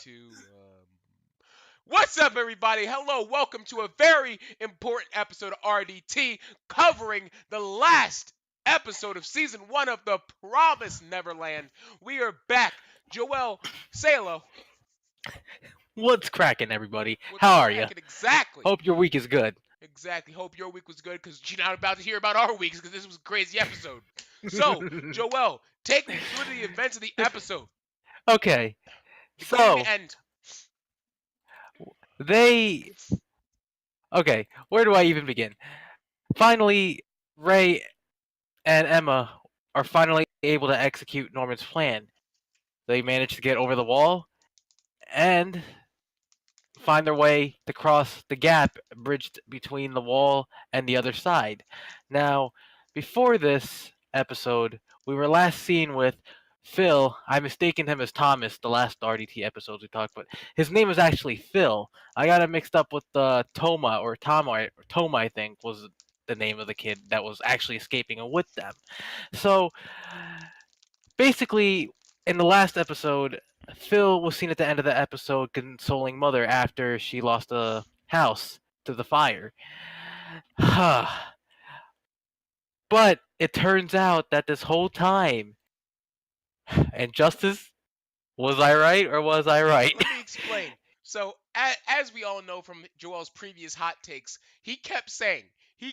to. What's up, everybody? Hello, welcome to a very important episode of RDT covering the last episode of season 1 of The Promised Neverland. We are back. Joel, say hello. What's cracking, everybody? What's How are you? cracking? Exactly. Hope your week is good. Exactly. Hope your week was good because you're not about to hear about our weeks because this was a crazy episode. So, Joel, take me through the events of the episode, Okay, beginning to so end. they. Okay, where do I even begin? Finally, Ray and Emma are finally able to execute Norman's plan. They manage to get over the wall and find their way to cross the gap bridged between the wall and the other side. Now, before this episode, we were last seen with Phil. I mistaken him as Thomas the last RDT episodes we talked about. His name is actually Phil. I got it mixed up with Toma or Toma, I think, was the name of the kid that was actually escaping with them. So, basically, in the last episode, Phil was seen at the end of the episode consoling Mother after she lost a house to the fire. But it turns out that this whole time, and Justice, was I right or was I right? Let me explain. So, as we all know from Joel's previous hot takes, he kept saying, Phil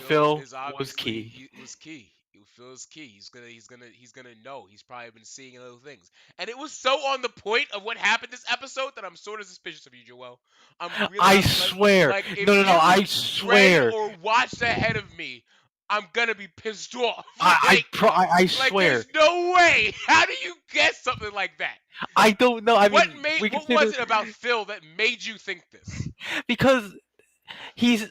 Phil is was obviously key. he was key. Phil is key. He's gonna know. He's probably been seeing little things, and it was so on the point of what happened this episode that I'm sort of suspicious of you, Joel. I swear. like if No, you I read swear. or watched ahead of me, I'm gonna be pissed off. I Like swear. there's no way. How do you guess something like that? I don't know. I What mean, made we can what say was this it about Phil that made you think this? because he's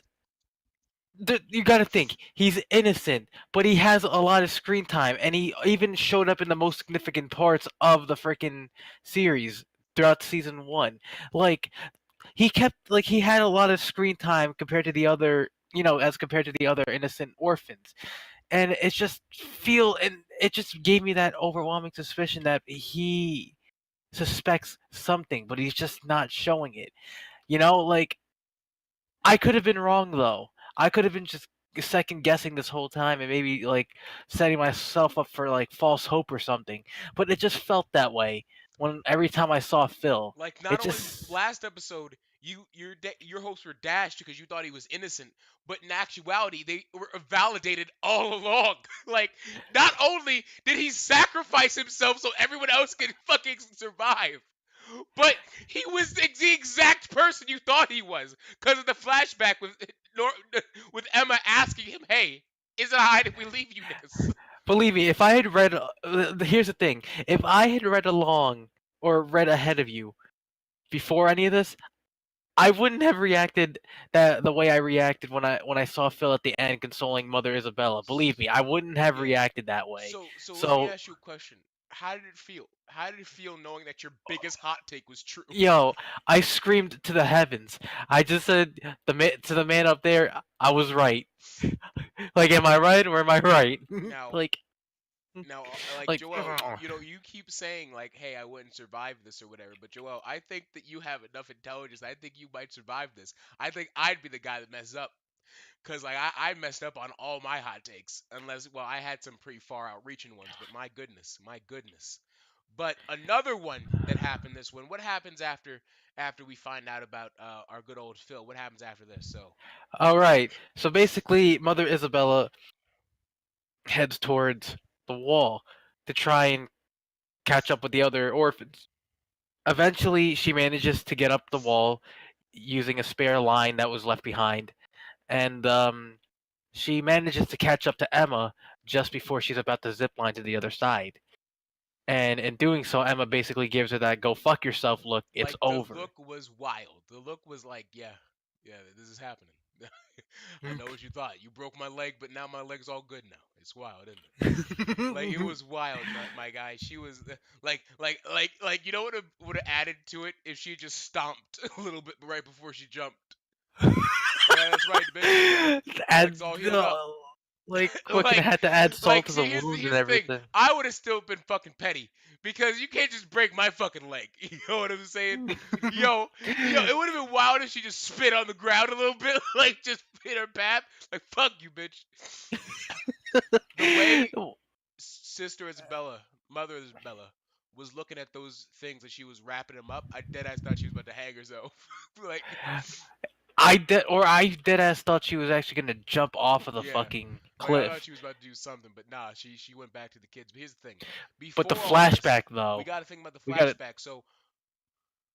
you got to think he's innocent, but he has a lot of screen time, and he even showed up in the most significant parts of the freaking series throughout season 1. Like he had a lot of screen time compared to the other, as compared to the other innocent orphans, and it just gave me that overwhelming suspicion that he suspects something, but he's just not showing it. Like I could have been wrong though. I could have been just second guessing this whole time and maybe like setting myself up for like false hope or something. But it just felt that way when every time I saw Phil. Like It not only just last episode, your hopes were dashed because you thought he was innocent, but in actuality they were validated all along. Like not only did he sacrifice himself so everyone else could fucking survive, but he was the exact person you thought he was because of the flashback with Nor- with Emma asking him, "Hey, is it alright if we leave you niggas?" believe me, if I had read here's the thing. If I had read along or read ahead of you before any of this, I wouldn't have reacted the way I reacted when I saw Phil at the end consoling Mother Isabella. Believe me, I wouldn't have Yeah. reacted that way. So let me So, ask you a question. How did it feel? How did it feel knowing that your biggest hot take was true? yo, I screamed to the heavens. I just said to the man up there, I was right. Like, am I right or am I right? Now, like, like like, Joel, you keep saying like, "Hey, I wouldn't survive this" or whatever. But Joel, I think that you have enough intelligence. I think you might survive this. I think I'd be the guy that messes up. Cause like I messed up on all my hot takes, unless well I had some pretty far out reaching ones, but my goodness, my goodness. But another one that happened this one. What happens after we find out about our good old Phil? What happens after this? So all right. So basically, Mother Isabella heads towards the wall to try and catch up with the other orphans. Eventually, she manages to get up the wall using a spare line that was left behind, and she manages to catch up to Emma just before she's about to zip line to the other side. And in doing so, Emma basically gives her that "go fuck yourself" look. It's like the over. look was wild. The look was like, yeah, yeah, this is happening. I know what you thought. You broke my leg, but now my leg's all good now. It's wild, isn't it? Like it was wild, my guy. She was like you know what would have added to it if she just stomped a little bit right before she jumped. Yeah, that's right, bitch. Leg's and all healed up. Like, fucking like, had to add salt like, to the see, wound and here's the thing. everything. I would have still been fucking petty because you can't just break my fucking leg. You know what I'm saying? Yo, it would have been wild if she just spit on the ground a little bit, like just hit her path. Like, fuck you, bitch. The way Sister Isabella, Mother Isabella, was looking at those things as she was wrapping them up, I dead ass thought she was about to hang herself. Like, I dead ass thought she was actually gonna jump off of the yeah. fucking Like I thought cliff. she was about to do something, but nah, she went back to the kids. But here's the thing: But the before all this, flashback we though, got to think about the we got it flashback.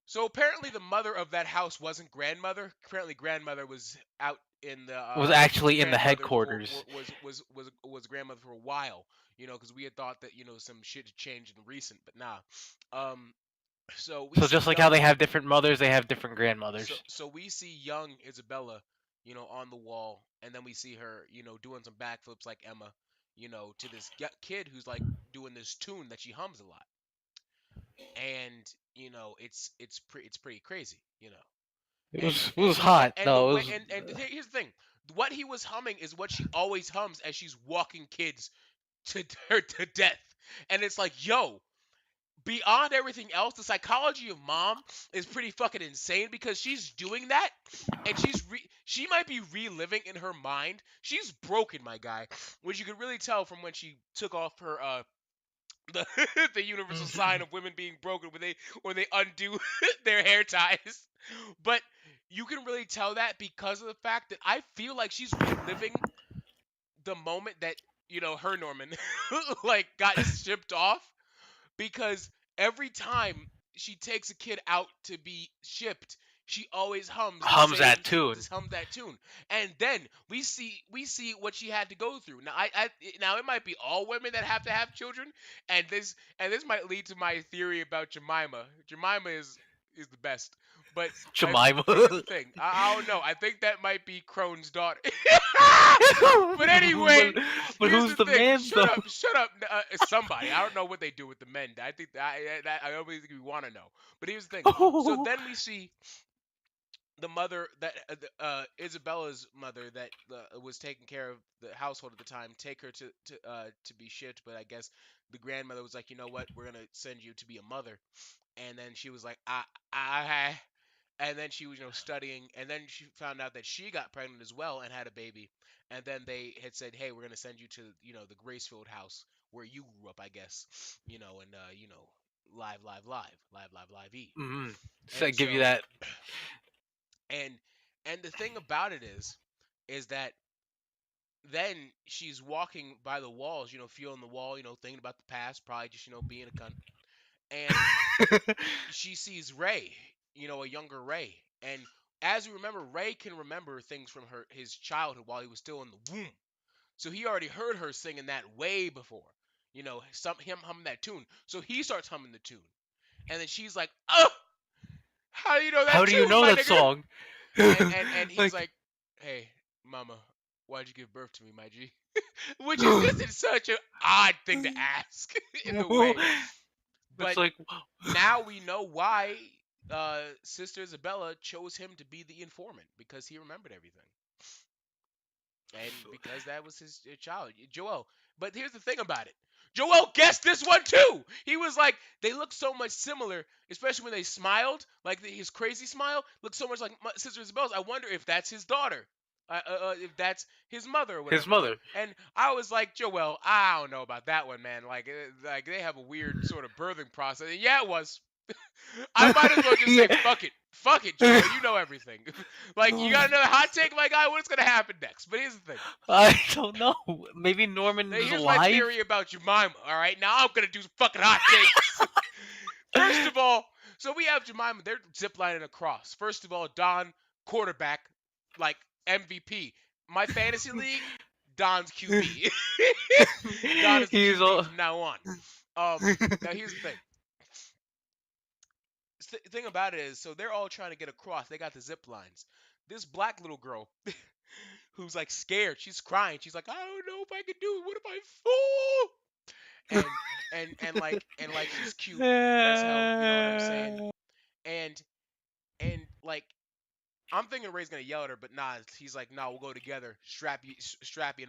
So apparently the mother of that house wasn't grandmother. Apparently grandmother was out in the was was actually in the grandmother for headquarters. was grandmother for a while. Because we had thought that some shit had changed in recent, but nah. Um, so we So see just like how young they have different mothers, they have different so grandmothers. so we see young Isabella, on the wall, and then we see her, doing some backflips like Emma, to this kid who's like doing this tune that she hums a lot, and it's pretty crazy, It was hot. and the No, it way was and here's the thing, what he was humming is what she always hums as she's walking kids to to death, and it's like, yo, beyond everything else, the psychology of mom is pretty fucking insane because she's doing that, and she might be reliving in her mind. She's broken, my guy, which you could really tell from when she took off her the the universal sign of women being broken when they undo their hair ties. But you can really tell that because of the fact that I feel like she's reliving the moment that her Norman like got shipped off, because every time she takes a kid out to be shipped, she always hums the hums same that tune. this hums that tune. And then we see what she had to go through. Now now it might be all women that have to have children, and this might lead to my theory about Jemima. Jemima is the best. But Jemima. but here's the thing. I don't know. I think that might be Crone's daughter. But anyway, but here's who's the the thing. man Shut though? up, shut up. Somebody. I don't know what they do with the men. I think I don't really think we want to know. But here's the thing. So then we see the mother that Isabella's mother that was taking care of the household at the time take her to be shipped. But I guess the grandmother was like, you know what, we're gonna send you to be a mother. And then she was like, I and then she was studying, and then she found out that she got pregnant as well and had a baby, and then they had said, hey, we're going to send you to the Gracefield house where you grew up, I guess, and live live live live live live e. Mm-hmm. So I And give you so that. and and the thing about it is that then she's walking by the walls, feeling the wall, thinking about the past, probably just being a cunt, and she sees Ray, a younger Ray. And as we remember, Ray can remember things from his childhood while he was still in the womb. So he already heard her singing that way before. Him humming that tune. So he starts humming the tune. And then she's like, "Oh, how do you know How that do you tune, know my that nigga?" song? And he's Like, like, "Hey, mama, why'd you give birth to me, my G?" Which is just such an odd thing to ask in the way. it's But like, now we know why Sister Isabella chose him to be the informant, because he remembered everything, and because that was his child, Joel. But here's the thing about it. Joel guessed this one too. He was like, they look so much similar, especially when they smiled. Like his crazy smile looked so much like Sister Isabella's. I wonder if that's his daughter, if that's his mother or his whatever. mother. And I was like, Joel, I don't know about that one, man. Like they have a weird sort of birthing process. And yeah, it was. I might as well just say Yeah. fuck it, Joel. You know everything. Like you got another hot take, my guy. What's gonna happen next? But here's the thing. I don't know. Maybe Norman Now, was here's my alive. theory about Jemima. All right, now I'm gonna do some fucking hot takes. First of all, so we have Jemima. They're ziplining across. First of all, Don, quarterback, like MVP. My fantasy league, Don's QB. Don is the He's QB all. from now on. Now here's the thing. Thing about it is, so they're all trying to get across. They got the zip lines. This black little girl, who's like scared. She's crying. She's like, I don't know if I can do it. What if I fall? And she's cute as hell. You know what I'm saying? And like I'm thinking Ray's gonna yell at her, but nah. He's like, "No, we'll go together. Strap you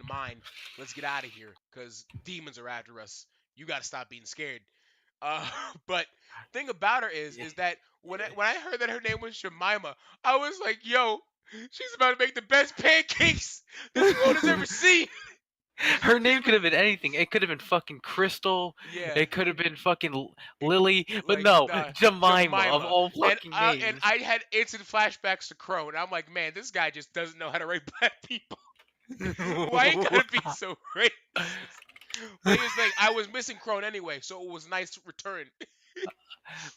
in mine. Let's get out of here, cause demons are after us. You gotta stop being scared." Uh, but thing about her is that when I heard that her name was Jemima, I was like, "Yo, she's about to make the best pancakes this world has ever seen." Her name could have been anything. It could have been fucking Crystal. Yeah, It could have been fucking Lily. But like no, Jemima of Jemima, all and fucking and names. I had instant flashbacks to Crone. I'm like, man, this guy just doesn't know how to write black people. Why you gotta be so racist? But here's the thing, I was missing Crone anyway, so it was nice to return.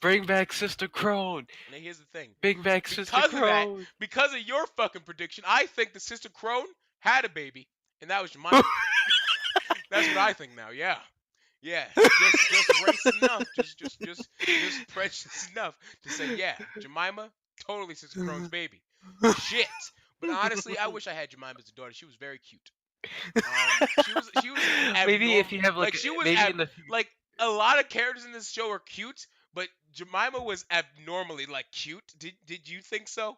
Bring back Sister Crone. And here's the thing, Bring back Sister because of that, Crone. because of your fucking prediction, I think the sister Crone had a baby, and that was Jemima. That's what I think now. Yeah. Yeah, just racist enough, just precious enough to say, yeah, Jemima, totally Sister Crone's baby. Shit. But honestly, I wish I had Jemima as a daughter. She was very cute. She was Maybe if abnormal. you have Like like she was maybe in the like a lot of characters in this show are cute, but Jemima was abnormally like cute. Did you think so?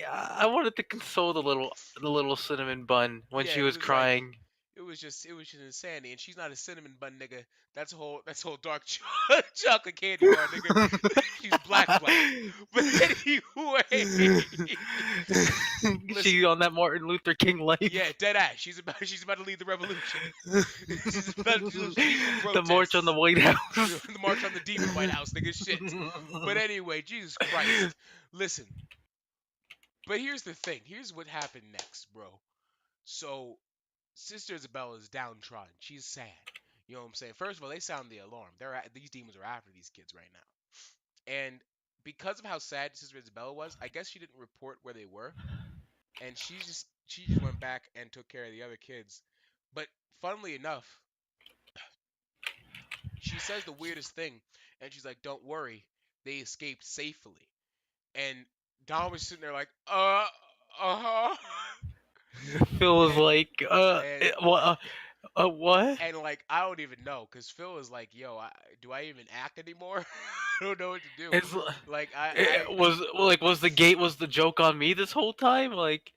I wanted to console the little cinnamon bun when Yeah, she it was was like crying. it was just insanity. And she's not a cinnamon bun nigga. That's whole dark chocolate candy bar nigga. She's black. But anyway, listen. She on that Martin Luther King Yeah, life. dead ass. She's about to lead the revolution. She's about to do those peaceful The march on the protests. White House. The march on the demon White House, nigga. Shit. But anyway, Jesus Christ. Listen. But here's the thing. Here's what happened next, bro. So Sister Isabella is downtrodden. She's sad. You know what I'm saying? First of all, they sound the alarm. These demons are after these kids right now. And because of how sad Sister Isabella was, I guess she didn't report where they were, and she just went back and took care of the other kids. But funnily enough, she says the weirdest thing, and she's like, "Don't worry, they escaped safely." And Don was sitting there like, huh, Phil was and like, and what? and like I don't even know, cause Phil was like, "Yo, do I even act anymore? I don't know what to do." It's Like it was like was the joke on me this whole time? Like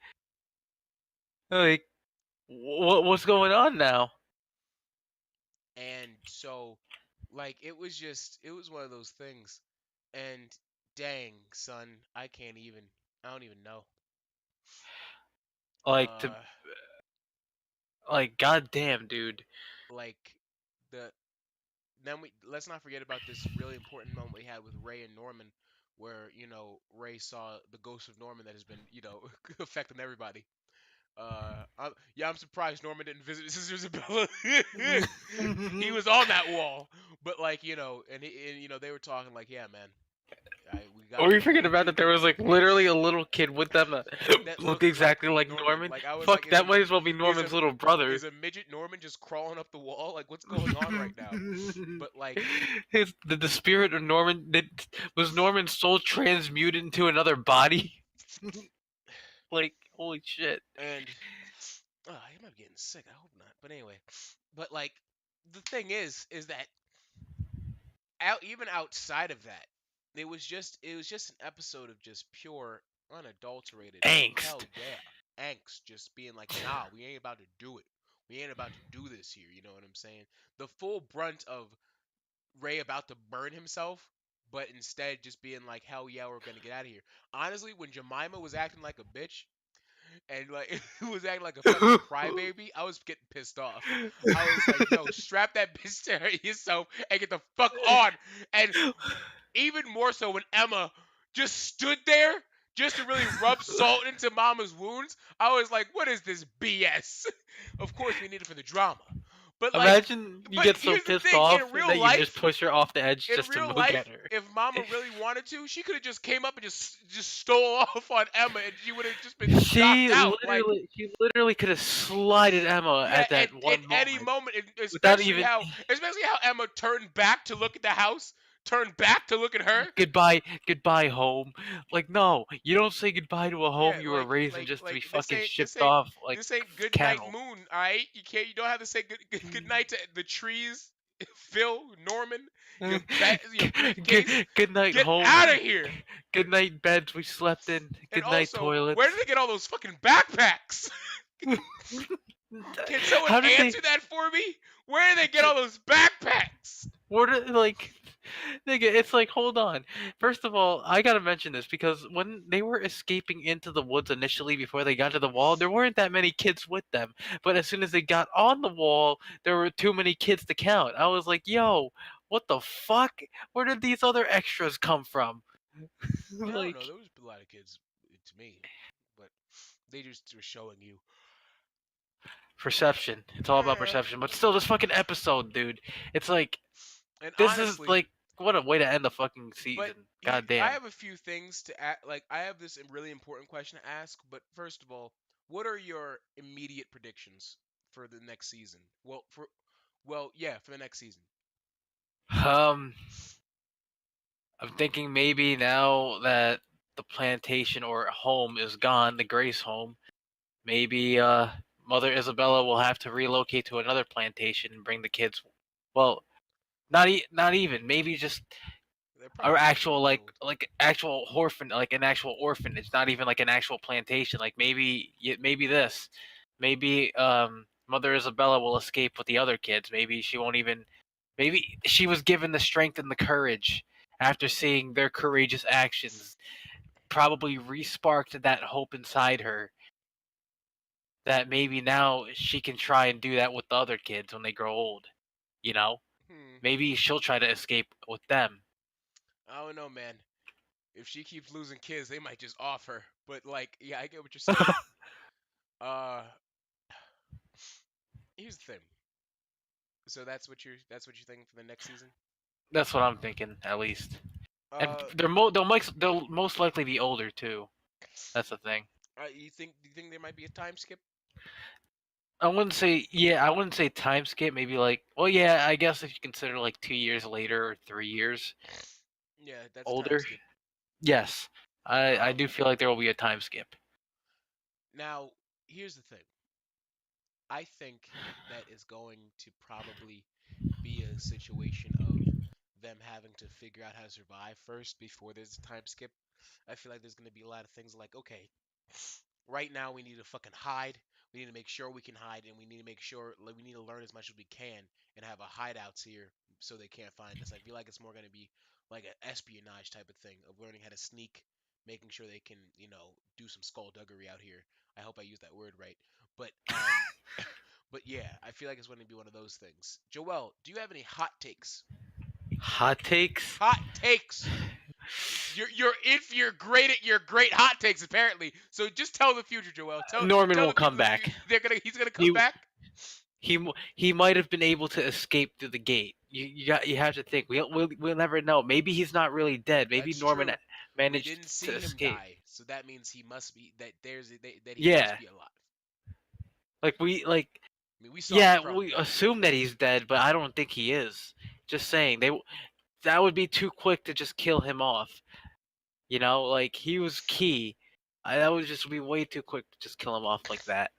what's going on now? and so like it was one of those things, and dang son, I don't even know. Like to Uh, like goddamn, dude. like the then we let's not forget about this really important moment we had with Ray and Norman, where Ray saw the ghost of Norman that has been affecting everybody. Yeah, I'm surprised Norman didn't visit his sister Isabella. He was on that wall, but like and they were talking like, yeah, man, we got Or to you do forget what about you that there do. was like literally a little kid with them that That looked looked like exactly like Norman. Norman. Like I was like, Fuck, that might as well be is a Norman's little brother. is a midget Norman just crawling up the wall? Like what's going on right now? But like The spirit of Norman was Norman's soul transmuted into another body. Like holy shit. and I might be getting sick. I hope not. But anyway, but like the thing is that even outside of that, it was just an episode of just pure unadulterated hell Angst. yeah angst, just being like, nah, we ain't about to do it. We ain't about to do this here. You know what I'm saying? The full brunt of Ray about to burn himself, but instead just being like, hell yeah, we're gonna get out of here. Honestly, when Jemima was acting like a bitch and like was acting like a fucking crybaby, I was getting pissed off. I was like, yo, strap that bitch to yourself and get the fuck on. And even more so when Emma just stood there just to really rub salt into Mama's wounds. I was like, what is this BS? Of course we need it for the drama. But like, Imagine you but get so here's the pissed thing, off in real that you just life, push her off the edge in just to real look life, at her. if Mama really wanted to, she could have just came up and just stole off on Emma, and she would have just been knocked out. Like, She literally could have slided Emma yeah, at that at one any moment moment, without especially even how Emma turned back to look at the house, turned back to look at her. goodbye home. Like no, you don't say goodbye to a home Yeah, you were like raised in like just to be like this fucking ain't this shipped ain't off like this ain't good night cattle. moon. All right, you don't have to say good night to the trees. Phil, Norman, your good, briefcase. good night Get home. out of here. Good night beds we slept in. And Good night also, where did toilets. they get all those fucking backpacks? Can someone How did they? answer that for me? Where did they get all those backpacks? What are like? Nigga, it's like, hold on. First of all, I gotta mention this because when they were escaping into the woods initially before they got to the wall, there weren't that many kids with them. But as soon as they got on the wall, there were too many kids to count. I was like, yo, what the fuck? Where did these other extras come from? Yeah, I don't know. Like, There was a lot of kids to me, but they just were showing you. perception. It's all about Yeah. perception. But still, this fucking episode, dude. It's like, And this is honestly, like, what a way to end the fucking but season. I Goddamn. have a few things to ask. Like, I have this really important question to ask. But first of all, what are your immediate predictions for the next season? Yeah, for the next season. Um, I'm thinking maybe now that the plantation or home is gone, the Grace home, maybe Mother Isabella will have to relocate to another plantation and bring the kids. Well, not even. Maybe just They're or probably gonna actual be old. like actual orphan, like an actual orphanage, not even like an actual plantation. Like maybe this, maybe Mother Isabella will escape with the other kids. Maybe she won't even. Maybe she was given the strength and the courage after seeing their courageous actions. Probably resparked that hope inside her that maybe now she can try and do that with the other kids when they grow old. You know, Hmm. maybe she'll try to escape with them. I don't know, man. If she keeps losing kids, they might just off her. But like, yeah, I get what you're saying. Uh, here's the thing. So that's what you're thinking for the next season. That's what I'm thinking, at least. And Uh, they'll most likely be older too. That's the thing. do you think there might be a time skip? I wouldn't say time skip. Maybe like, well, yeah, I guess if you consider like 2 years later or 3 years Yeah, that's a time older, skip. yes, I do Um, feel like there will be a time skip. now here's the thing. I think that is going to probably be a situation of them having to figure out how to survive first before there's a time skip. I feel like there's going to be a lot of things like, okay, right now we need to fucking hide. We need to make sure we can hide, and we need to make sure like, we need to learn as much as we can and have a hideouts here so they can't find us. I feel like it's more going to be like an espionage type of thing of learning how to sneak, making sure they can, do some skullduggery out here. I hope I used that word right. But but yeah, I feel like it's going to be one of those things. Joel, do you have any hot takes? Hot takes. Hot takes. You're great at your great hot takes apparently. So just tell the future, Joel. Tell Norman tell will the come people back. he's gonna come He back. he might have been able to escape through the gate. You have to think. We'll never know. Maybe he's not really dead. Maybe That's Norman true. We managed didn't to see him escape. die, so that means he must be that he must Yeah, be alive. like I mean, we saw him yeah, from we the assume that he's dead, but I don't think he is. Just saying, that would be too quick to just kill him off. You know, like he was key. That would just be way too quick to just kill him off like that.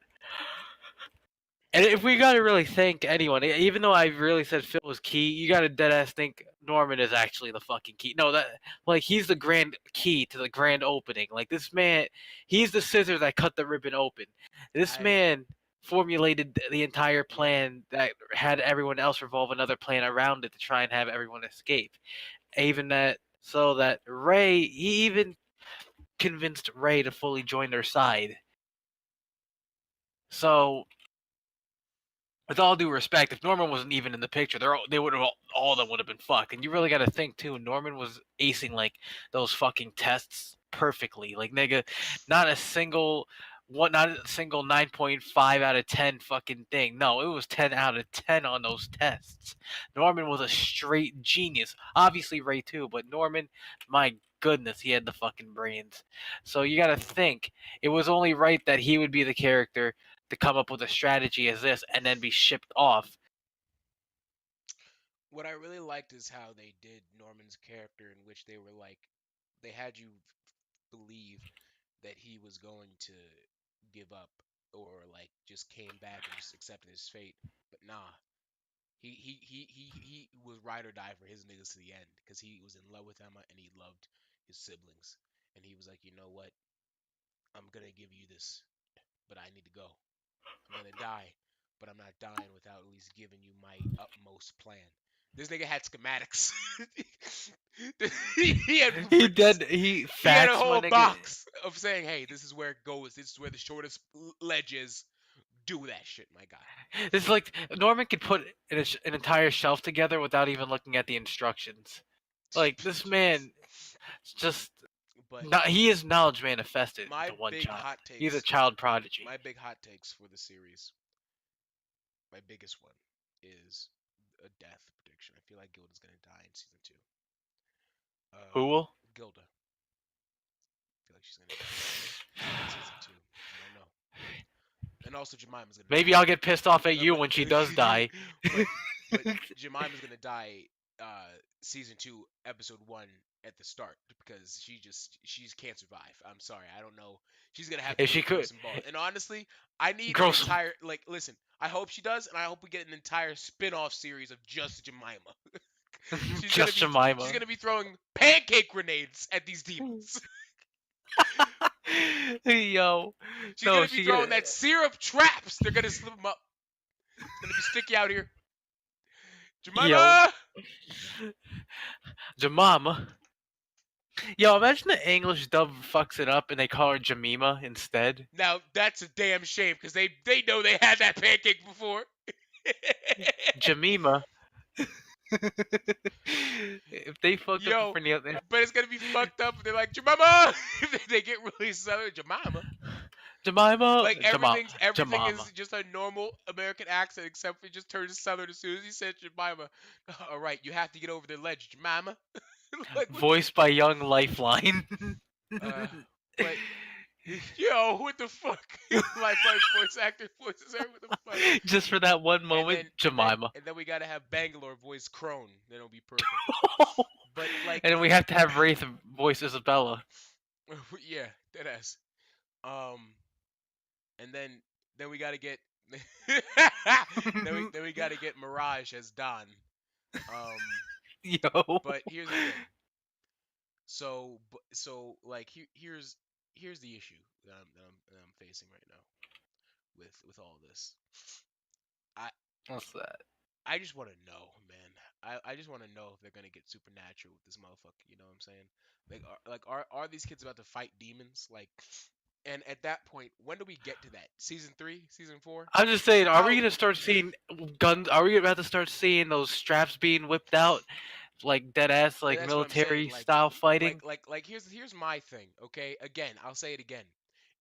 And if we gotta really thank anyone, even though I really said Phil was key, you gotta dead ass think Norman is actually the fucking key. No, that like he's the grand key to the grand opening. Like this man, he's the scissors that cut the ribbon open. This I man formulated the entire yeah. plan that had everyone else revolve another plan around it to try and have everyone escape. Even that, so that he even convinced Ray to fully join their side. So with all due respect, if Norman wasn't even in the picture, they would have all of them would have been fucked. And you really got to think too. Norman was acing like those fucking tests perfectly. Like nigga, not a single not a single 9.5 out of 10 fucking thing. No, it was 10 out of 10 on those tests. Norman was a straight genius. Obviously Ray too, but Norman, my goodness, he had the fucking brains. So you got to think it was only right that he would be the character to come up with a strategy as this and then be shipped off. What I really liked is how they did Norman's character, in which they were like, they had you believe that he was going to give up or like just came back and just accepted his fate. But nah, He was ride or die for his niggas to the end because he was in love with Emma and he loved his siblings. And he was like, you know what? I'm gonna give you this, but I need to go. I'm gonna die, but I'm not dying without at least giving you my utmost plan. This nigga had schematics. he had He blueprints. did. He He had a facts, my whole nigga. box of saying, "Hey, this is where it goes. This is where the shortest ledge is. Do that shit, my guy." It's like Norman could put an entire shelf together without even looking at the instructions. Like this Jeez. man, just But not. He is knowledge manifested my into one big child. hot He's a takes, child prodigy. my big hot takes for the series, my biggest one is a death prediction. I feel like Gilda's gonna die in season two. Who Uh, will? Gilda. I feel like she's gonna die in season two. I don't know. And also Jemima's gonna Maybe die. I'll get pissed off at you But when she does die. but but Jemima's gonna die season two, episode one at the start because she can't survive. I'm sorry, I don't know. She's gonna have to If really she grow could some balls. And honestly, I need an grow some, entire like listen. I hope she does, and I hope we get an entire spin-off series of just Jemima. she's gonna just be she's Jemima. gonna be throwing pancake grenades at these demons. Yo, she's no, gonna be she throwing get that syrup traps. They're gonna slip them up. It's gonna be sticky out here. yo Jemima! Jemima. Yo, imagine the English dub fucks it up and they call her Jemima instead. Now that's a damn shame because they know they had that pancake before. Jemima. If they fucked up the Yo, Fernie, but it's gonna be fucked up. They're like Jemima. they get really southern Jemima. Jemima, Like everything Jemima. is just a normal American accent except for it just turns southern as soon as he said Jemima. All right, you have to get over the ledge, Jemima. like what the Voiced by Young Lifeline. but yo, what the fuck? Lifeline voice actor voices her. What the fuck? Just for that one and moment, then and then Jemima. and then we gotta have Bangalore voice Crone. Then it'll be perfect. But like, And we have to have Wraith voice Isabella. yeah, that ass. Um, and then we gotta get then we gotta get Mirage as Don. Um, Yo. but here's the thing. So like here's the issue that I'm facing right now with all this. I What's that? I just want to know, man. I just want to know if they're gonna get supernatural with this motherfucker. You know what I'm saying? Are these kids about to fight demons? Like, and at that point, when do we get to that? Season three, season four? I'm just saying, are we How? gonna start seeing guns? Are we about to start seeing those straps being whipped out, like dead ass, like That's what I'm saying. military style fighting? Here's my thing. Okay, again, I'll say it again.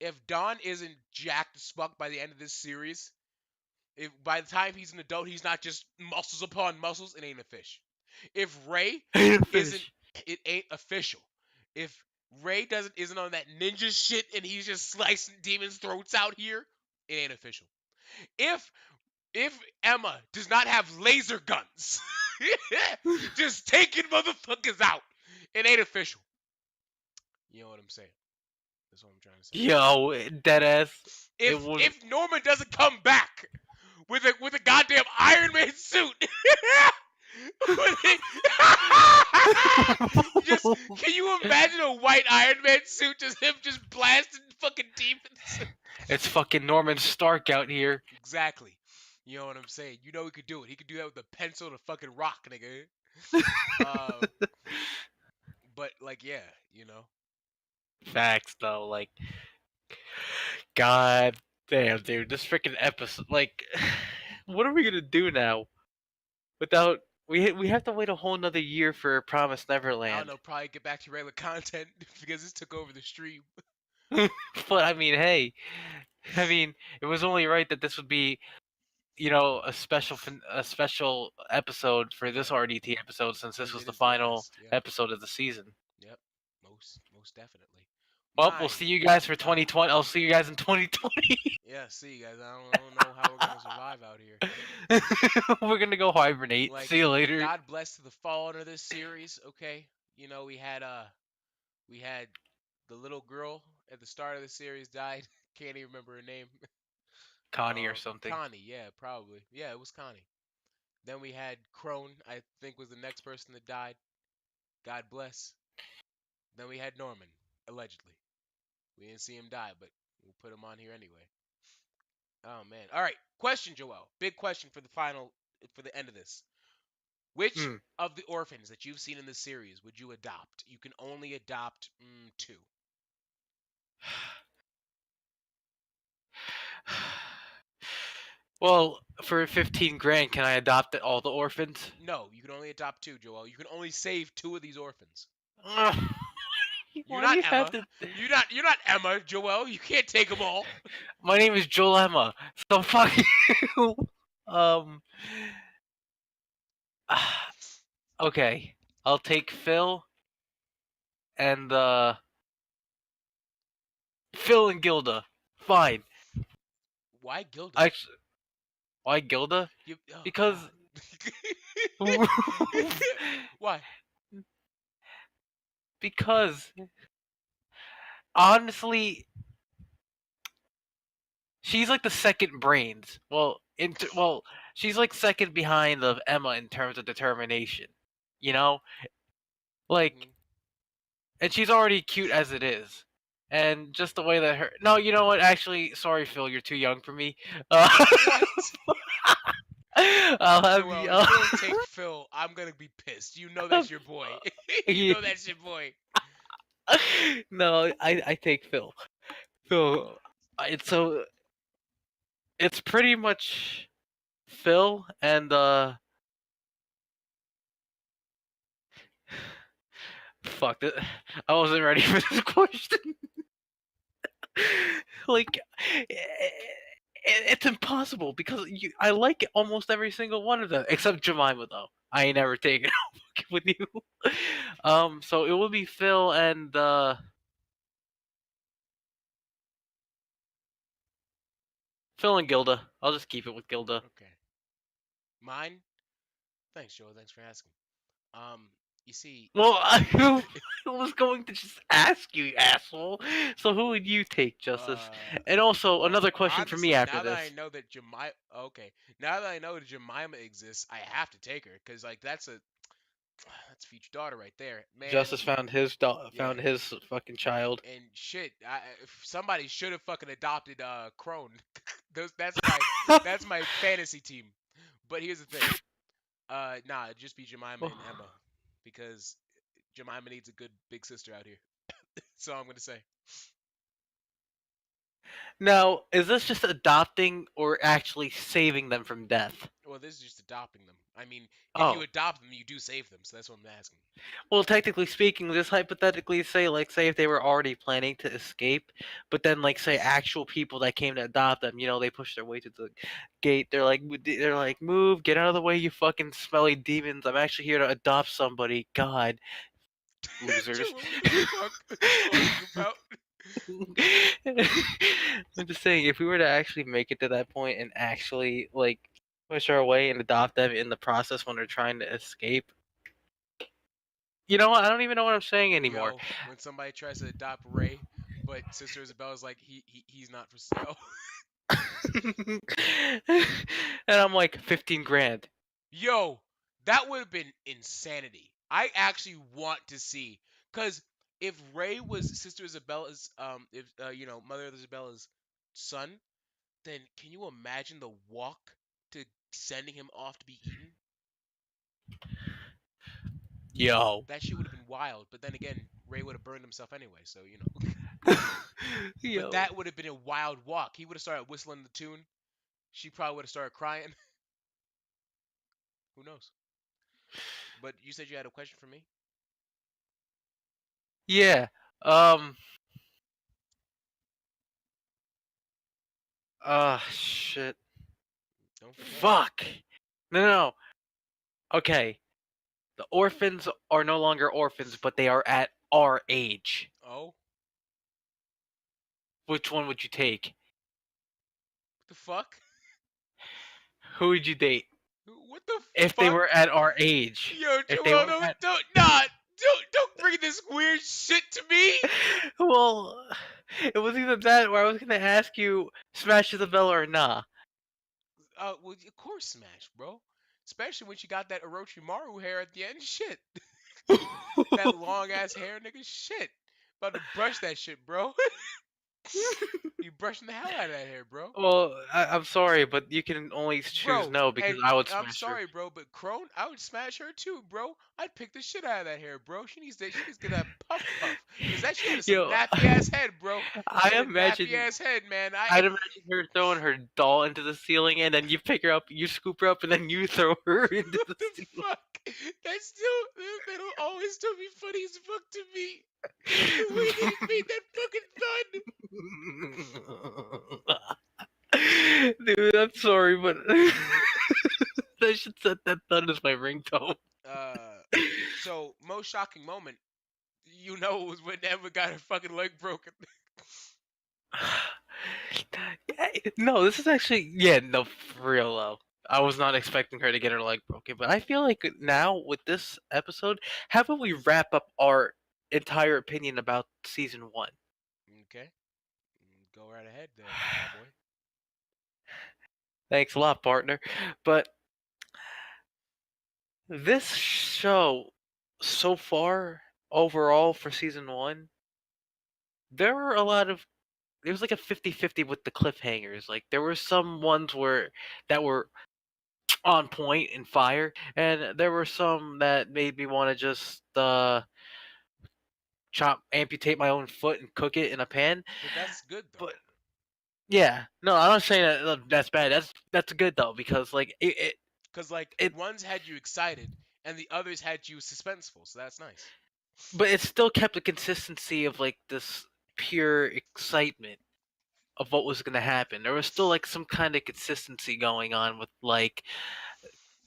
If Don isn't jacked as fuck by the end of this series, if by the time he's an adult, he's not just muscles upon muscles, it ain't a fish. If Ray Ain't a isn't, fish. it ain't official. If Ray isn't on that ninja shit and he's just slicing demons' throats out here, it ain't official. If if Emma does not have laser guns, just taking motherfuckers out, it ain't official. You know what I'm saying? That's what I'm trying to say. Yo, dead ass. It would. If Norman doesn't come back with a goddamn Iron Man suit. just can you imagine a white Iron Man suit, just him just blasting fucking demons? It's fucking Norman Stark out here. Exactly. You know what I'm saying? You know he could do it. He could do that with a pencil and a fucking rock, nigga. Uh, but like, yeah, you know. Facts though, like, god damn, dude, this freaking episode. Like, what are we gonna do now without? We have to wait a whole nother year for Promised I don't Neverland. know. Probably get back to regular content because this took over the stream. But I mean, hey, I mean, it was only right that this would be, a special episode for this Yeah, RDT episode since this was it the is the final last. Yep, episode of the season. yep. Most definitely. Well, we'll My see you guys for God. 2020. I'll see you guys in 2020. Yeah, see you guys. I don't know how we're gonna survive out here. We're gonna go hibernate. Like, See you later. God bless to the fallen of this series. Okay, you know we had the little girl at the start of the series died. Can't even remember her name. Connie or something. Connie. Yeah, probably. Yeah, it was Connie. Then we had Crone, I think was the next person that died. God bless. Then we had Norman, allegedly. We didn't see him die, but we'll put him on here anyway. Oh man. All right. Question, Joel. Big question for the final, for the end of this. Which Hmm. of the orphans that you've seen in the series would you adopt? You can only adopt two. Well, for 15 grand, can I adopt all the orphans? No, you can only adopt two, Joel. You can only save two of these orphans. Ugh, You're why do not you have Emma. to? You're not Emma, Joel. You can't take them all. My name is Joel Emma. So fuck you. Um. Okay, I'll take Phil and Phil and Gilda. Fine. Why Gilda? Actually, why Gilda? Oh Because God. Why? because honestly, she's like the second brains. Well, she's like second behind of Emma in terms of determination. You know, like, Hmm. and she's already cute as it is. And just the way that her no, you know what? Actually, sorry, Phil, you're too young for me. What? I'll have Joel, you. if you don't take Phil, I'm gonna be pissed. You know that's your boy. You know that's your boy. No, I take Phil. Phil, it's so it's pretty much Phil and fuck it. I wasn't ready for this question. Like, it's impossible because I like almost every single one of them except Jemima though. I ain't never taken it with you. So it would be Phil and Phil and Gilda. I'll just keep it with Gilda. Okay. Mine? Thanks, Joel. Thanks for asking. Um, you see, Well, I was going to just ask you, asshole. So who would you take, Justice? uh, And also well, another question for me honestly, after now that I this. know that Jemima, okay, now that I know that Jemima exists, I have to take her because like that's future daughter right there, man. Justice found Yeah, found his fucking child. and shit, if somebody should have fucking adopted Crone. That's my fantasy team. But here's the thing. Nah, it'd just be Jemima and Emma because Jemima needs a good big sister out here. So I'm gonna say. Now, is this just adopting or actually saving them from death? Well, this is just adopting them. I mean, if you Oh, adopt them, you do save them. So that's what I'm asking. well, technically speaking, just hypothetically say, like, say if they were already planning to escape, but then, like, say actual people that came to adopt them, they push their way to the gate. They're like, move, get out of the way, you fucking smelly demons. I'm actually here to adopt somebody. God, losers. Joel, what the fuck are you talking about? I'm just saying, if we were to actually make it to that point and actually like push our way and adopt them in the process when they're trying to escape, you know what? I don't even know what I'm saying anymore. Yo, when somebody tries to adopt Ray, but Sister Isabella's like he's not for sale. And I'm like 15 grand. Yo, that would have been insanity. I actually want to see because if Ray was Sister Isabella's if Mother Isabella's son, then can you imagine the walk to sending him off to be eaten? Yo. That shit would have been wild. But then again, Ray would have burned himself anyway, so you know. But Yo. that would have been a wild walk. He would have started whistling the tune. She probably would have started crying. Who knows? But you said you had a question for me. Yeah. Um. Shit. Don't forget. Fuck. No, no, no. Okay. The orphans are no longer orphans, but they are at our age. Oh, Which one would you take? what the fuck? Who would you date What the if they fuck? were at our age? Yo, If they Joel, were don't at don't not don't bring this weird shit to me. well, it was either that or I was gonna ask you, Smash Isabella or nah. Well, of course, Smash, bro. Especially when she got that Orochimaru hair at the end. Shit, that long ass hair, nigga. Shit, about to brush that shit, bro. You brushing the hell out of that hair, bro. Well, I'm sorry, but you can only choose Bro, no because and I would I'm smash her. sorry, bro, but Crone, I would smash her too, bro. I'd pick the shit out of that hair, bro. She needs to get that puff puff, cause that she had some Yo, nappy ass head, bro. I She had a nappy imagine ass head, man. I'd imagine her throwing her doll into the ceiling, and then you pick her up, you scoop her up, and then you throw her into What the the ceiling. fuck? That's still that'll always still be funny as fuck to me. The way that he made that fucking thud. Dude, I'm sorry, but I should set that thud as my ringtone. Uh, so most shocking moment, was when Emma got her fucking leg broken. No, this is actually no, for real though. I was not expecting her to get her leg broken, but I feel like now with this episode, how about we wrap up our entire opinion about season one? Okay, go right ahead there, cowboy. Thanks a lot, partner. But this show, so far, overall for season one, there were a lot of it was like a 50-50 with the cliffhangers. Like there were some ones that were on point and fire, and there were some that made me want to just amputate my own foot and cook it in a pan. But that's good But though, yeah, no, I'm not saying that's bad. That's good though because like cause like it ones had you excited and the others had you suspenseful, so that's nice. but it still kept the consistency of like this pure excitement of what was going to happen. There was still like some kind of consistency going on with like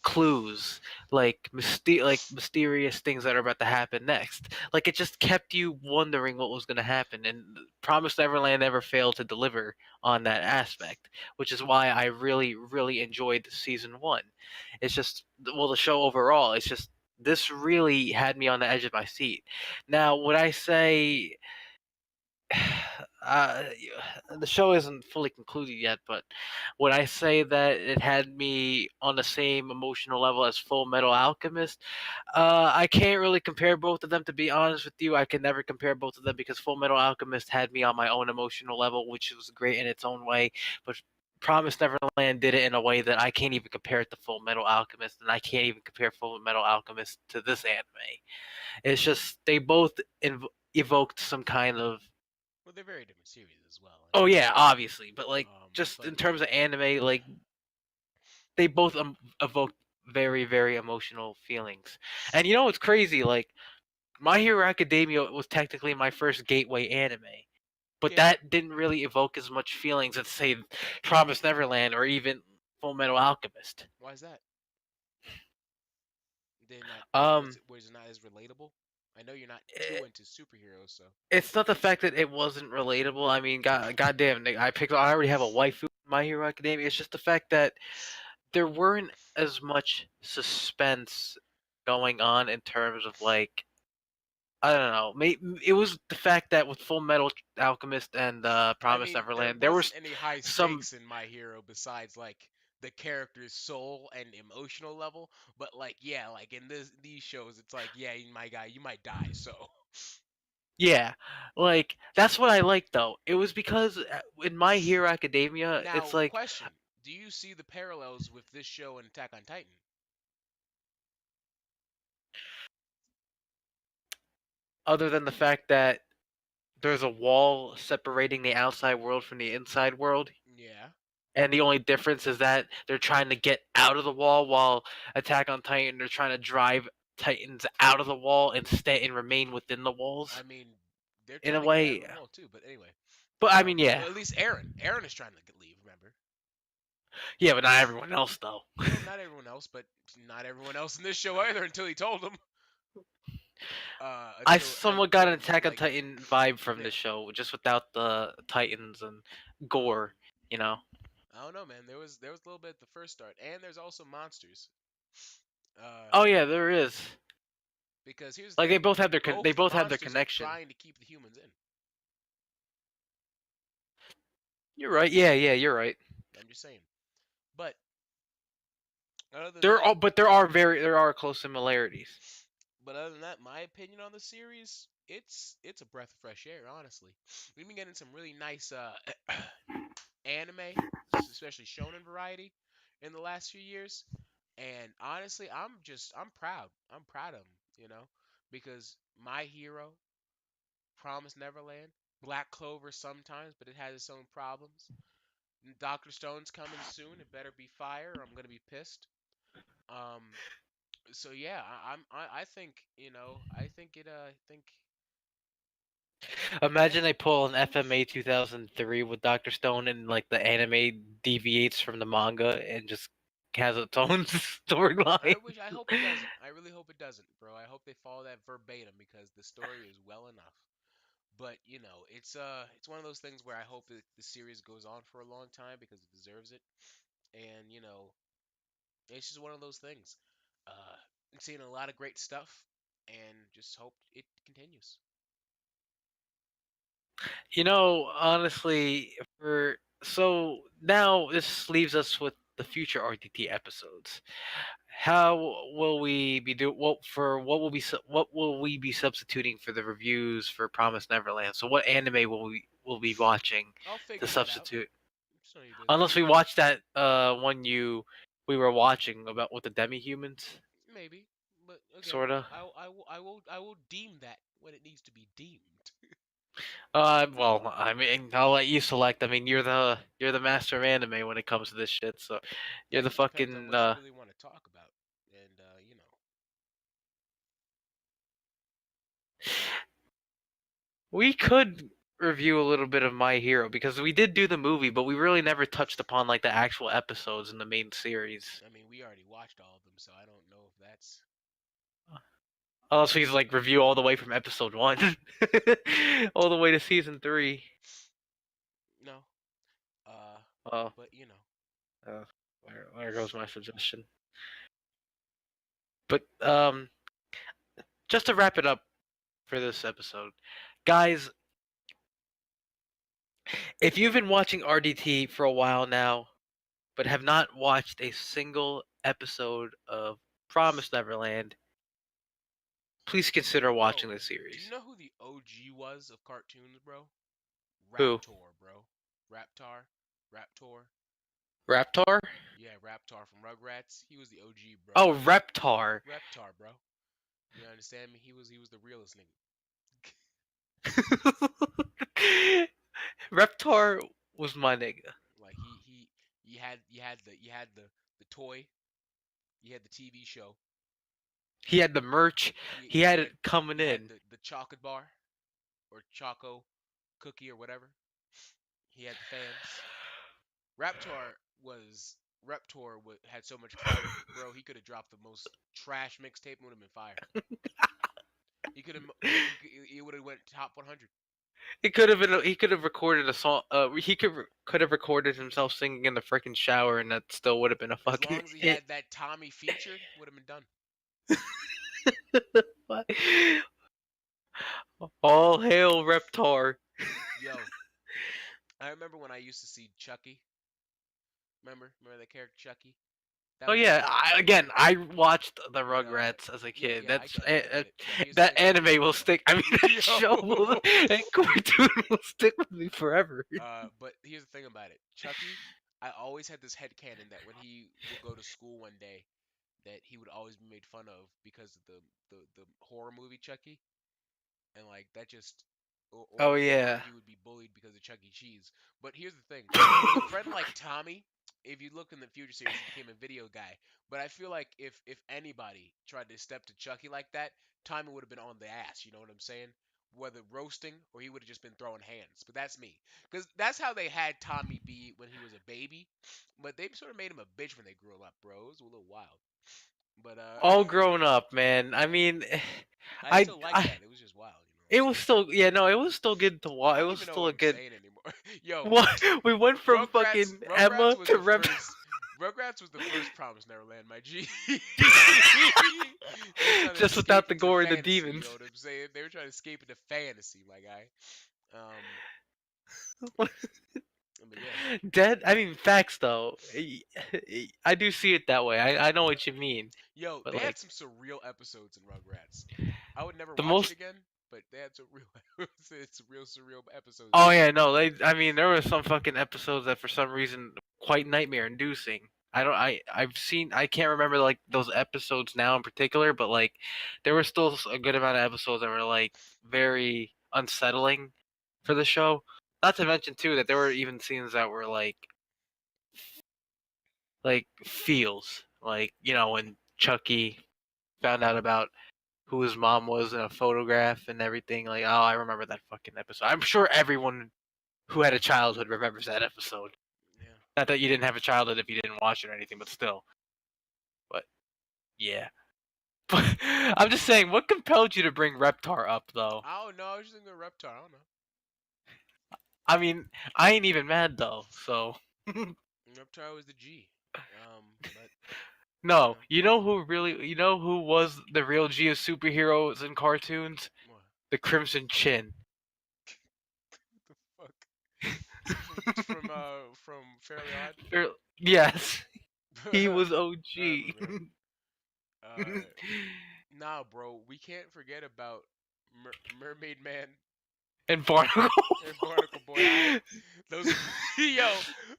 clues, like mysterious things that are about to happen next. Like it just kept you wondering what was going to happen, and Promised Neverland never failed to deliver on that aspect, which is why I really, really enjoyed season one. It's just the show overall. It's just this really had me on the edge of my seat. Now, would I say uh, the show isn't fully concluded yet, but would I say that it had me on the same emotional level as Full Metal Alchemist? I can't really compare both of them, to be honest with you. I can never compare both of them because Full Metal Alchemist had me on my own emotional level, which was great in its own way, but Promised Neverland did it in a way that I can't even compare it to Full Metal Alchemist, and I can't even compare Full Metal Alchemist to this anime. It's just they both evoked some kind of Well, they're very different series as well. I oh mean, yeah, obviously, but like just but in terms of anime, like they both evoke very very emotional feelings. And you know what's crazy? Like My Hero Academia was technically my first gateway anime, but yeah, that didn't really evoke as much feelings as say Promised Neverland or even Full Metal Alchemist. why is that? They're not. Um, Was it not as relatable? I know you're not too i- into superheroes, so it's not the fact that it wasn't relatable. I mean, goddamn, I already have a waifu in My Hero Academia. It's just the fact that there weren't as much suspense going on in terms of like I don't know. It was the fact that with Full Metal Alchemist and I Promised mean, there Neverland, there wasn't was any high some stakes in My Hero besides like the character's soul and emotional level. But like, yeah, like in these shows, it's like, yeah, my guy, you might die. So yeah, like that's what I like though. It was because in My Hero Academia, it's now, like question: do you see the parallels with this show and Attack on Titan? other than the fact that there's a wall separating the outside world from the inside world, Yeah, and the only difference is that they're trying to get out of the wall, while Attack on Titan they're trying to drive Titans out of the wall and stay and remain within the I walls mean, they're in trying a to get out of way. the wall too. But anyway, But I mean, yeah, well, at least Aaron is trying to leave. Remember? yeah, but not everyone else though. Well, not everyone else, but not everyone else in this show either until he told them. I Until somewhat got an Attack on like Titan vibe from yeah, this show, just without the Titans and gore. You know? I don't know, man. There was a little bit at the first start, and there's also monsters. Uh, Oh yeah, there is. because here's the Like thing: they both both have their monsters are connection. trying to keep the humans in. You're right. Yeah, yeah, you're right. I'm just saying. But Other than There that, are, but there are close similarities. my opinion on the series, it's a breath of fresh air. Honestly, we've been getting some really nice anime, especially shonen variety, in the last few years. And honestly, I'm proud. I'm proud of them, because My Hero, Promise Neverland, Black Clover sometimes, but it has its own problems. Doctor Stone's coming soon. It better be fire, or I'm gonna be pissed. Um, so yeah, I think I think I think Imagine they pull an FMA 2003 with Doctor Stone and like the anime deviates from the manga and just has its own storyline. I hope it doesn't. I really hope it doesn't, bro. I hope they follow that verbatim because the story is well enough. But it's one of those things where I hope that the series goes on for a long time because it deserves it. And it's just one of those things. I'm seeing a lot of great stuff, and just hope it continues. Honestly, for so now this leaves us with the future RDT episodes. How will we be do what will we be substituting for the reviews for Promise Neverland? So what anime will be watching I'll to figure that out. substitute? It's not any big Unless deal. we watch that one we were watching about with the demi-humans, Maybe, but again, sorta. I will deem that when it needs to be deemed. Well, I mean, I'll let you select. I mean, you're the master of anime when it comes to this shit. So, you're That the just depends on fucking. what you really want to talk about, and We could review a little bit of My Hero because we did do the movie, but we really never touched upon like the actual episodes in the main series. I mean, we already watched all of them, so I don't know if that's Unless we like review all the way from episode 1, all the way to season 3. no. Uh, Oh, but uh, there goes my suggestion. But just to wrap it up for this episode, guys, if you've been watching RDT for a while now, but have not watched a single episode of Promise Neverland, please consider watching bro, this do you series. know who the OG was of cartoons, bro? Who? Raptor, bro. Raptor, Raptor. Raptor? Yeah, Raptor from Rugrats. He was the OG, bro. Oh, Reptar. Reptar, bro. You understand me? He was the realest nigga. Reptar was my nigga. Like you had the toy, you had the TV show, He had the merch. He he had had it coming he had in. the chocolate bar or choco cookie or whatever. He had the fans. Raptor was had so much clout, bro. He could have dropped the most trash mixtape and would have been fire. He could have he would have went top 100 It could have been. He could have recorded a song. He could have recorded himself singing in the freaking shower, and that still would have been a as fucking long as he hit. had that Tommy feature. Would have been done. What? All hail Reptar. Yo, I remember when I used to see Chucky. Remember that character Chucky? That Oh was my yeah, favorite again, cartoon. I watched the But Rugrats as a yeah, kid. yeah, I That's get it, I get it. But here's the that thing about it. anime will stick. I mean, that show will, Yo. that cartoon will stick with me forever. But here's the thing about it. Chucky, I always had this headcanon that when he would go to school one day, that he would always be made fun of because of the horror movie Chucky, and like that just Oh or yeah. he would be bullied because of Chuck E. Cheese. But here's the thing: with a friend like Tommy, if you look in the future series, he became a video guy. But I feel like if anybody tried to step to Chucky like that, Tommy would have been on the ass. You know what I'm saying? Whether roasting or he would have just been throwing hands. But that's me, because that's how they had Tommy be when he was a baby. But they sort of made him a bitch when they grew up, bro. It was a little wild. But All grown up, man. I mean, I still like I that. It was just wild. You know what I'm it was saying? still, yeah, no, it was still good to watch. I It don't was even know still what a I'm good. saying anymore. Yo, What we went from Rugrats fucking Rugrats Emma was to the Rep. first Rugrats was the first Promise Neverland, my G. They were trying to Just without escape the into gore and the fantasy, you know demons. what I'm saying? They were trying to escape into fantasy, my guy. Um But yeah, Dead. I mean, facts though. I do see it that way. I know what you mean, yo, but they had like some surreal episodes in Rugrats. I would never the watch it most. again, but they had some real, it's real surreal episodes in Oh there. yeah, no. I mean, there were some fucking episodes that for some reason quite nightmare inducing. I don't. I've seen. I can't remember like those episodes now in particular, but like there were still a good amount of episodes that were like very unsettling for the show. Not to mention too that there were even scenes that were like feels like when Chucky found out about who his mom was in a photograph and everything. Like, oh, I remember that fucking episode. I'm sure everyone who had a childhood remembers that episode. Yeah. Not that you didn't have a childhood if you didn't watch it or anything, but still. But yeah. But I'm just saying, what compelled you to bring Reptar up though? I don't know. I was just thinking of Reptar. I don't know. I mean, I ain't even mad though. So Reptar was the G. But you no, know you know who was the real G of superheroes in cartoons? what? The Crimson Chin. The fuck? From Fairly Odd. Yes, he was I OG. remember him. Uh, nah, bro. We can't forget about Mermaid Man And Barnacle. and Barnacle Boy. I those yo.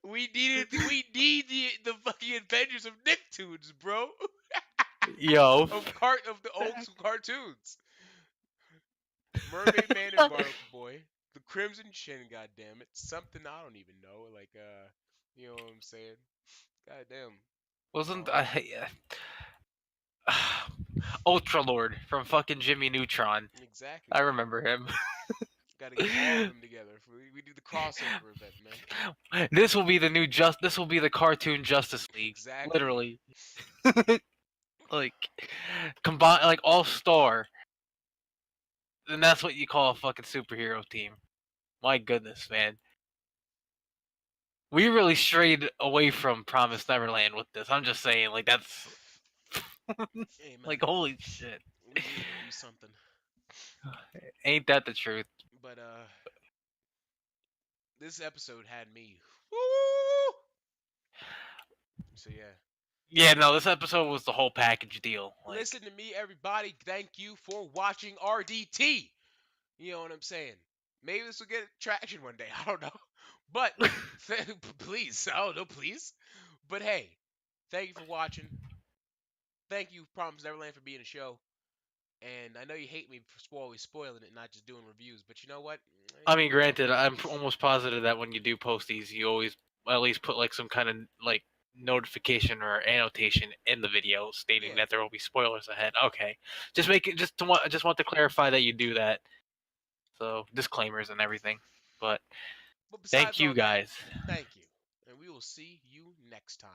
We need the fucking Adventures of Nicktoons, bro. Yo, Of the old cartoons. Mermaid Man and Barnacle Boy. The Crimson Chin, goddamn it. Something I don't even know. Like you know what I'm saying? Goddamn. wasn't Um, I? Ultra Lord from fucking Jimmy Neutron. exactly, I man. remember him. Got to get all of them together. We do the crossover event, man. This will be the new just. This will be the cartoon Justice League. Exactly. Literally, like combine like all star, and that's what you call a fucking superhero team. My goodness, man. We really strayed away from Promised Neverland with this. I'm just saying, like that's Hey, man. like holy shit. We needed to do something. Ain't that the truth? But this episode had me. Woo! So yeah. Yeah, no, this episode was the whole package deal. Like, Listen to me, everybody. Thank you for watching RDT. You know what I'm saying? Maybe this will get traction one day. I don't know. But please, I don't know, please. But hey, thank you for watching. Thank you, Promise Neverland, for being a show. And I know you hate me for always spoiling it, not just doing reviews. But you know what? I mean, granted, I'm almost positive that when you do post these, you always at least put like some kind of like notification or annotation in the video stating Yeah. that there will be spoilers ahead. Okay, just make it just want to clarify that you do that. So disclaimers and everything. But But besides thank all you that, guys. thank you. And we will see you next time.